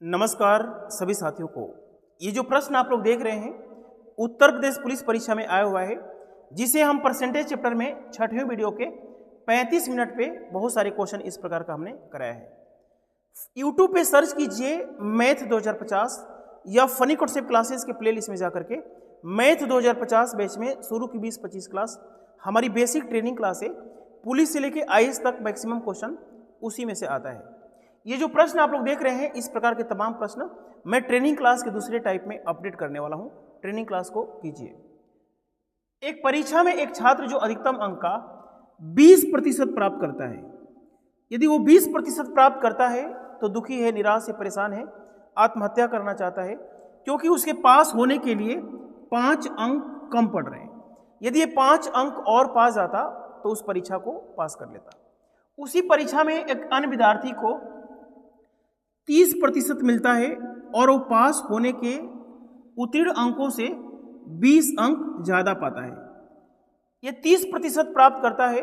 नमस्कार सभी साथियों को। ये जो प्रश्न आप लोग देख रहे हैं उत्तर प्रदेश पुलिस परीक्षा में आया हुआ है, जिसे हम परसेंटेज चैप्टर में 6वीं वीडियो के 35 मिनट पे बहुत सारे क्वेश्चन इस प्रकार का हमने कराया है। यूट्यूब पे सर्च कीजिए मैथ 2050 या फनी कॉन्सेप्ट क्लासेस के प्लेलिस्ट में जाकर के मैथ 2050 बैच में शुरू की 20-25 क्लास हमारी बेसिक ट्रेनिंग क्लास है। पुलिस से लेके आईएएस तक मैक्सिमम क्वेश्चन उसी में से आता है। ये जो प्रश्न आप लोग देख रहे हैं, इस प्रकार के तमाम प्रश्न मैं ट्रेनिंग क्लास के दूसरे टाइप में अपडेट करने वाला हूं। ट्रेनिंग क्लास को कीजिए। एक परीक्षा में एक छात्र जो अधिकतम अंक का 20% प्राप्त करता है, यदि वो 20% प्राप्त करता है तो दुखी है, निराश है, परेशान है, आत्महत्या करना चाहता है, क्योंकि उसके पास होने के लिए 5 अंक कम पड़ रहे हैं। यदि ये 5 अंक और पा जाता तो उस परीक्षा को पास कर लेता। उसी परीक्षा में एक अन्य विद्यार्थी को 30% मिलता है और वो पास होने के उत्तीर्ण अंकों से 20 अंक ज़्यादा पाता है। ये 30% प्राप्त करता है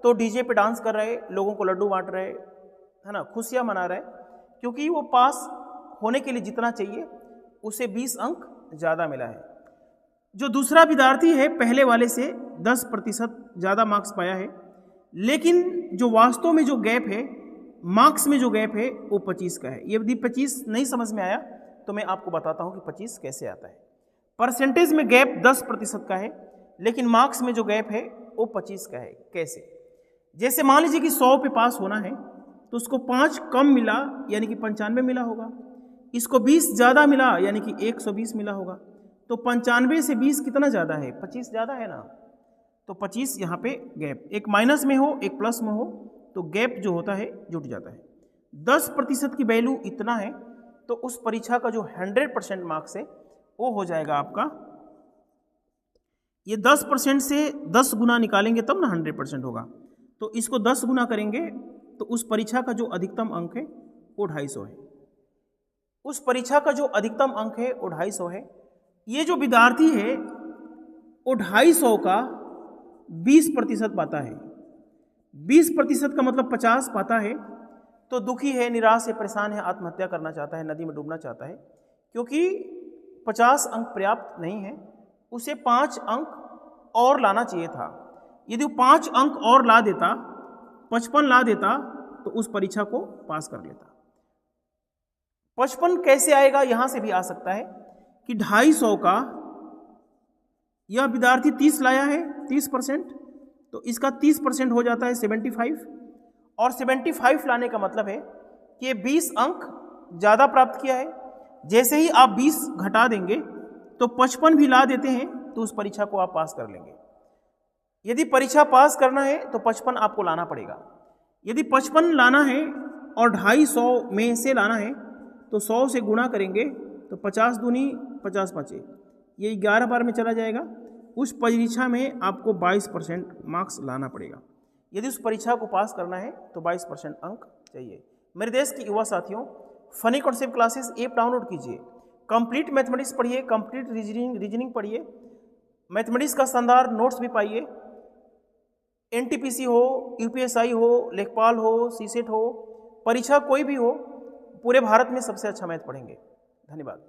तो डीजे पे डांस कर रहे, लोगों को लड्डू बांट रहे, है ना, खुशियाँ मना रहे, क्योंकि वो पास होने के लिए जितना चाहिए उसे 20 अंक ज़्यादा मिला है। जो दूसरा विद्यार्थी है पहले वाले से 10% ज़्यादा मार्क्स पाया है, लेकिन जो वास्तव में जो गैप है, मार्क्स में जो गैप है वो 25 का है। यदि 25 नहीं समझ में आया तो मैं आपको बताता हूँ कि 25 कैसे आता है। परसेंटेज में गैप 10% का है, लेकिन मार्क्स में जो गैप है वो 25 का है। कैसे? जैसे मान लीजिए कि 100 पे पास होना है तो उसको 5 कम मिला यानी कि 95 मिला होगा, इसको 20 ज़्यादा मिला यानी कि 120 मिला होगा। तो 95 से 20 कितना ज़्यादा है? 25 ज़्यादा है ना। तो 25 यहाँ पे गैप, एक माइनस में हो एक प्लस में हो तो गैप जो होता है जुट जाता है। 10% की वैल्यू इतना है तो उस परीक्षा का जो 100% मार्क्स है वो हो जाएगा आपका, ये 10% से 10 गुना निकालेंगे तब ना 100% होगा। तो इसको 10 गुना करेंगे तो उस परीक्षा का जो अधिकतम अंक है वो 250 है। उस परीक्षा का जो अधिकतम अंक है वो 250 है। ये जो विद्यार्थी है वो 250 का 20% पाता है। 20% का मतलब 50 पाता है तो दुखी है, निराश है, परेशान है, आत्महत्या करना चाहता है, नदी में डूबना चाहता है, क्योंकि 50 अंक पर्याप्त नहीं है, उसे 5 अंक और लाना चाहिए था। यदि वो 5 अंक और ला देता, 55 ला देता तो उस परीक्षा को पास कर लेता। 55 कैसे आएगा? यहां से भी आ सकता है कि 250 का यह विद्यार्थी 30 लाया है, 30%, तो इसका 30% हो जाता है 75, और 75 लाने का मतलब है कि ये 20 अंक ज़्यादा प्राप्त किया है। जैसे ही आप 20 घटा देंगे तो 55 भी ला देते हैं तो उस परीक्षा को आप पास कर लेंगे। यदि परीक्षा पास करना है तो 55 आपको लाना पड़ेगा। यदि 55 लाना है और 250 में से लाना है तो 100 से गुणा करेंगे तो 50 दूनी 50 बचे, ये 11 बार में चला जाएगा। उस परीक्षा में आपको 22% मार्क्स लाना पड़ेगा। यदि उस परीक्षा को पास करना है तो 22% अंक चाहिए। मेरे देश के युवा साथियों, funny concept classes app download कीजिए, कंप्लीट मैथमेटिक्स पढ़िए, कंप्लीट रीजनिंग पढ़िए, मैथमेटिक्स का शानदार नोट्स भी पाइए। एनटीपीसी हो, यूपीएसआई हो, लेखपाल हो, सीसेट हो, परीक्षा कोई भी हो, पूरे भारत में सबसे अच्छा मैथ पढ़ेंगे। धन्यवाद।